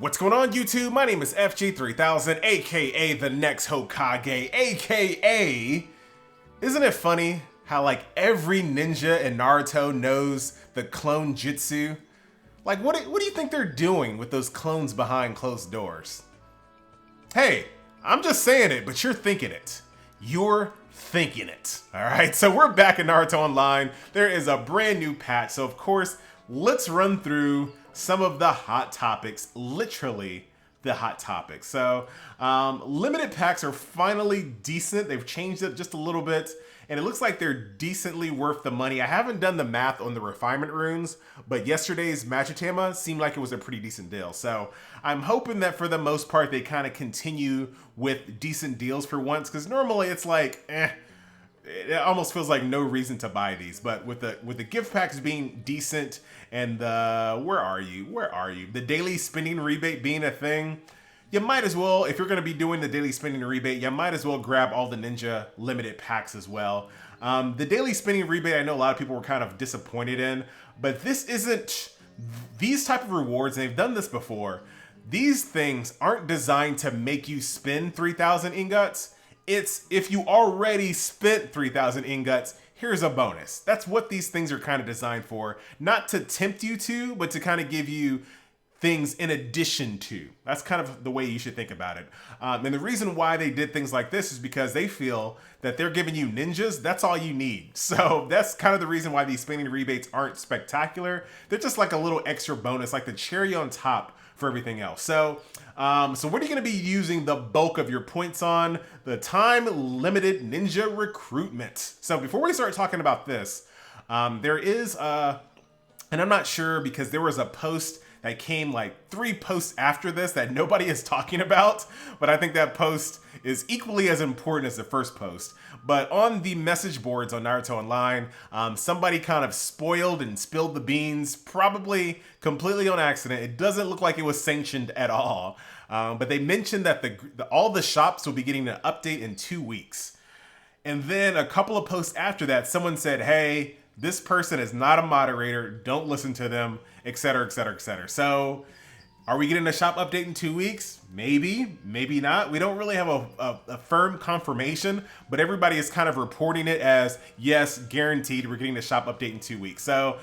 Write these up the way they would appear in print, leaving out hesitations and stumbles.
What's going on, YouTube? My name is FG3000, aka the next Hokage, aka... Isn't it funny how like every ninja in Naruto knows the clone jutsu? Like what do you think they're doing with those clones behind closed doors? Hey, I'm just saying it, but you're thinking it. You're thinking it. Alright, so we're back in Naruto Online. There is a brand new patch, so of course, let's run through some of the hot topics, literally the hot topics. So limited packs are finally decent. They've changed it just a little bit, and it looks like they're decently worth the money. I haven't done the math on the refinement runes, but yesterday's Machitama seemed like it was a pretty decent deal. So I'm hoping that for the most part, they kind of continue with decent deals for once, because normally it's like, it almost feels like no reason to buy these. But with the gift packs being decent and the where are you the daily spending rebate being a thing, you might as well, if you're going to be doing the daily spending rebate, you might as well grab all the ninja limited packs as well. The daily spending rebate, I know a lot of people were kind of disappointed in, but this isn't these type of rewards, and they've done this before. These things aren't designed to make you spend 3,000 ingots. It's if you already spent 3,000 ingots, here's a bonus. That's what these things are kind of designed for. Not to tempt you to, but to kind of give you things in addition to. That's kind of the way you should think about it. And the reason why they did things like this is because they feel that they're giving you ninjas. That's all you need. So that's kind of the reason why these spending rebates aren't spectacular. They're just like a little extra bonus, like the cherry on top for everything else. So what are you going to be using the bulk of your points on? The time-limited ninja recruitment. So before we start talking about this, there is and I'm not sure because there was a post that came like 3 posts after this that nobody is talking about, but I think that post is equally as important as the first post. But on the message boards on Naruto Online, somebody kind of spoiled and spilled the beans, probably completely on accident. It doesn't look like it was sanctioned at all. But they mentioned that all the shops will be getting an update in 2 weeks. And then a couple of posts after that, someone said, hey, this person is not a moderator, don't listen to them, etc., etc., etc. So are we getting a shop update in 2 weeks? Maybe, maybe not. We don't really have a firm confirmation, but everybody is kind of reporting it as, yes, guaranteed, we're getting the shop update in 2 weeks. So,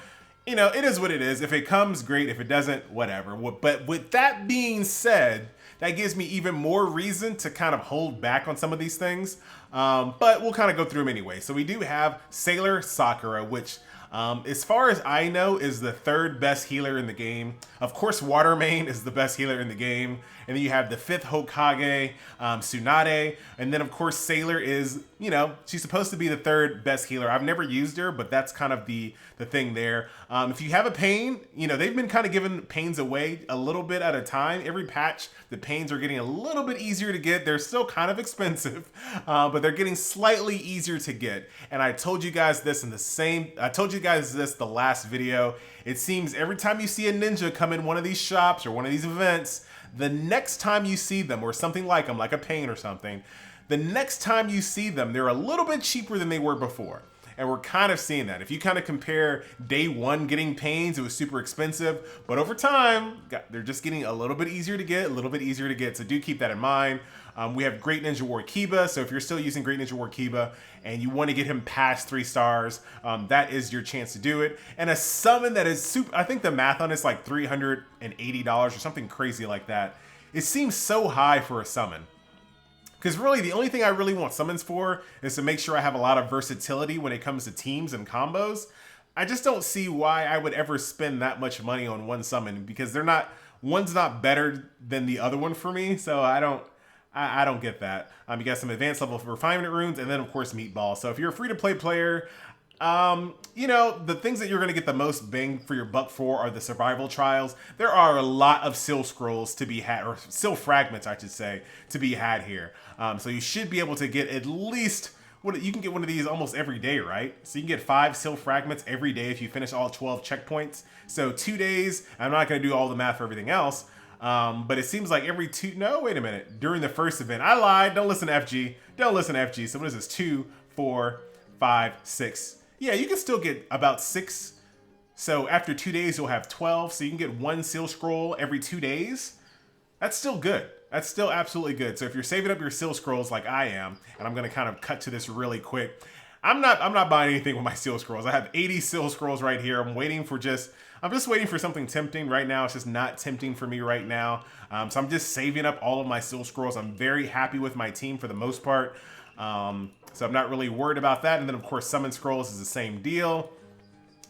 you know, it is what it is. If it comes, great. If it doesn't, whatever. But with that being said, that gives me even more reason to kind of hold back on some of these things. But we'll kind of go through them anyway. So we do have Sailor Sakura, which as far as I know is the 3rd best healer in the game. Of course, Water Main is the best healer in the game. And then you have the 5th Hokage, Tsunade. And then of course, Sailor is, you know, she's supposed to be the 3rd best healer. I've never used her, but that's kind of the thing there. If you have a pain, you know, they've been kind of giving pains away a little bit at a time. Every patch, the pains are getting a little bit easier to get. They're still kind of expensive, but they're getting slightly easier to get. And I told you guys this the last video. It seems every time you see a ninja come in one of these shops or one of these events, the next time you see them, or something like them, like a pain or something, the next time you see them, they're a little bit cheaper than they were before. And we're kind of seeing that. If you kind of compare day 1 getting pains, it was super expensive. But over time, they're just getting a little bit easier to get, a little bit easier to get. So do keep that in mind. We have Great Ninja War Kiba. So if you're still using Great Ninja War Kiba and you want to get him past 3 stars, that is your chance to do it. And a summon that is super, I think the math on it's like $380 or something crazy like that. It seems so high for a summon. Because really, the only thing I really want summons for is to make sure I have a lot of versatility when it comes to teams and combos. I just don't see why I would ever spend that much money on one summon, because one's not better than the other one for me. So I don't get that. You got some advanced level refinement runes, and then of course Meatball. So if you're a free-to-play player, you know, the things that you're going to get the most bang for your buck for are the survival trials. There are a lot of seal scrolls to be had, or seal fragments, I should say, to be had here. So you should be able to get at least, you can get one of these almost every day, right? So you can get 5 seal fragments every day if you finish all 12 checkpoints. So 2 days, I'm not going to do all the math for everything else. But it seems like every no, wait a minute. During the first event, I lied. Don't listen to FG. Don't listen to FG. So what is this? 2, 4, 5, 6. Yeah, you can still get about 6. So after 2 days, you'll have 12. So you can get 1 seal scroll every 2 days. That's still good. That's still absolutely good. So if you're saving up your seal scrolls like I am, and I'm gonna kind of cut to this really quick, I'm not buying anything with my seal scrolls. I have 80 seal scrolls right here. I'm just waiting for something tempting right now. It's just not tempting for me right now. So I'm just saving up all of my seal scrolls. I'm very happy with my team for the most part. So I'm not really worried about that. And then of course, summon scrolls is the same deal.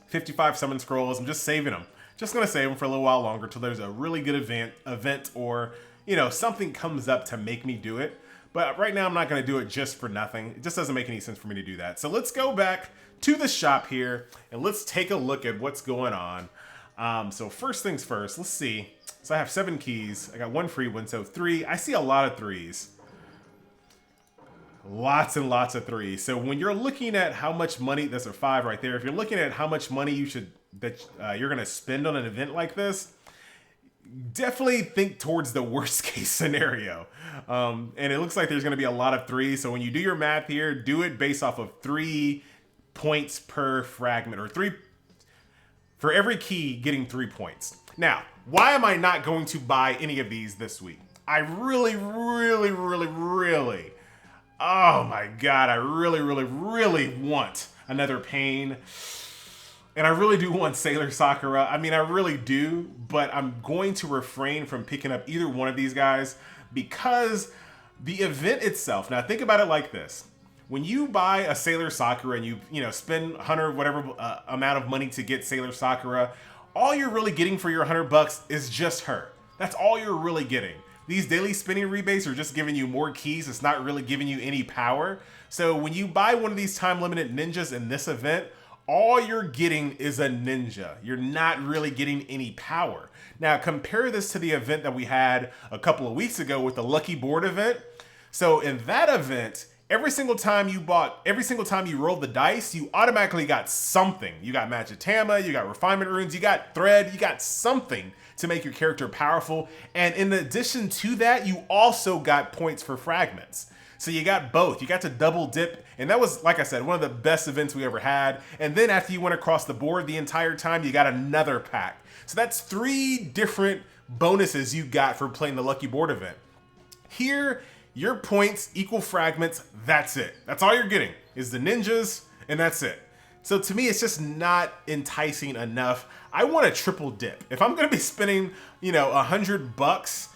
55 summon scrolls. I'm just saving them. Just gonna save them for a little while longer till there's a really good event or, you know, something comes up to make me do it. But right now I'm not gonna do it just for nothing. It just doesn't make any sense for me to do that. So let's go back to the shop here and let's take a look at what's going on. So first things first, let's see. So I have 7 keys. I got 1 free one, so 3. I see a lot of 3s. Lots and lots of 3s. So when you're looking at how much money, that's a 5 right there. If you're looking at how much money you're gonna spend on an event like this, definitely think towards the worst case scenario. And it looks like there's gonna be a lot of 3s. So when you do your math here, do it based off of 3 points per fragment, or 3 for every key getting 3 points. Now, why am I not going to buy any of these this week? I really, oh my God, I really want another Pain. And I really do want Sailor Sakura. I mean, I really do, but I'm going to refrain from picking up either one of these guys because the event itself, now think about it like this. When you buy a Sailor Sakura and you spend 100 whatever amount of money to get Sailor Sakura, all you're really getting for your $100 is just her. That's all you're really getting. These daily spinning rebates are just giving you more keys. It's not really giving you any power. So when you buy one of these time limited ninjas in this event, all you're getting is a ninja. You're not really getting any power. Now compare this to the event that we had a couple of weeks ago with the Lucky Board event. So in that event, every single time you rolled the dice, you automatically got something. You got Magitama, you got Refinement Runes, you got Thread, you got something to make your character powerful. And in addition to that, you also got points for fragments. So you got both. You got to double dip. And that was, like I said, one of the best events we ever had. And then after you went across the board the entire time, you got another pack. So that's 3 different bonuses you got for playing the Lucky Board event. Here, your points equal fragments. That's it. That's all you're getting is the ninjas, and that's it. So to me, it's just not enticing enough. I want a triple dip. If I'm going to be spending, $100,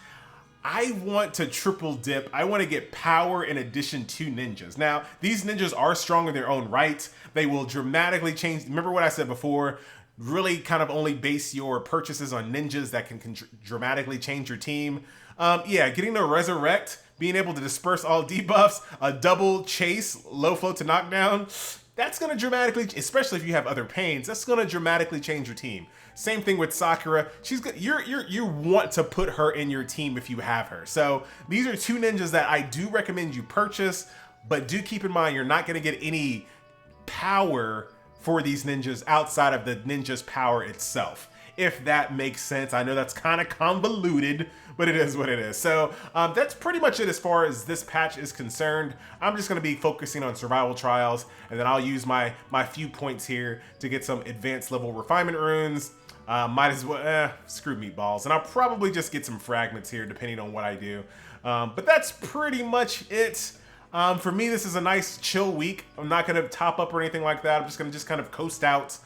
I want to triple dip. I want to get power in addition to ninjas. Now, these ninjas are strong in their own right. They will dramatically change. Remember what I said before? Really kind of only base your purchases on ninjas that can dramatically change your team. Yeah, getting to resurrect, being able to disperse all debuffs, a double chase, low flow to knockdown, that's going to dramatically, especially if you have other pains, that's going to dramatically change your team. Same thing with Sakura. You want to put her in your team if you have her. So these are 2 ninjas that I do recommend you purchase, but do keep in mind you're not going to get any power for these ninjas outside of the ninja's power itself. If that makes sense. I know that's kind of convoluted, but it is what it is. So that's pretty much it as far as this patch is concerned. I'm just going to be focusing on survival trials, and then I'll use my few points here to get some advanced level refinement runes. Might as well, screw meatballs. And I'll probably just get some fragments here depending on what I do. But that's pretty much it. For me, this is a nice chill week. I'm not going to top up or anything like that. I'm just going to kind of coast out.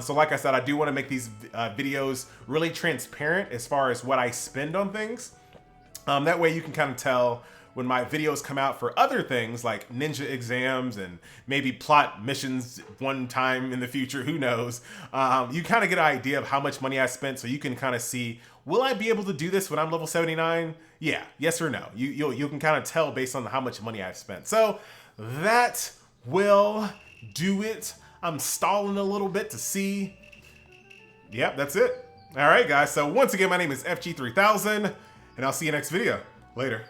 So like I said, I do want to make these videos really transparent as far as what I spend on things. That way you can kind of tell when my videos come out for other things like ninja exams and maybe plot missions one time in the future, who knows. You kind of get an idea of how much money I spent, so you can kind of see, will I be able to do this when I'm level 79? Yeah, yes or no. You can kind of tell based on how much money I've spent. So that will do it. I'm stalling a little bit to see. Yep, that's it. All right, guys. So once again, my name is FG3000, and I'll see you next video. Later.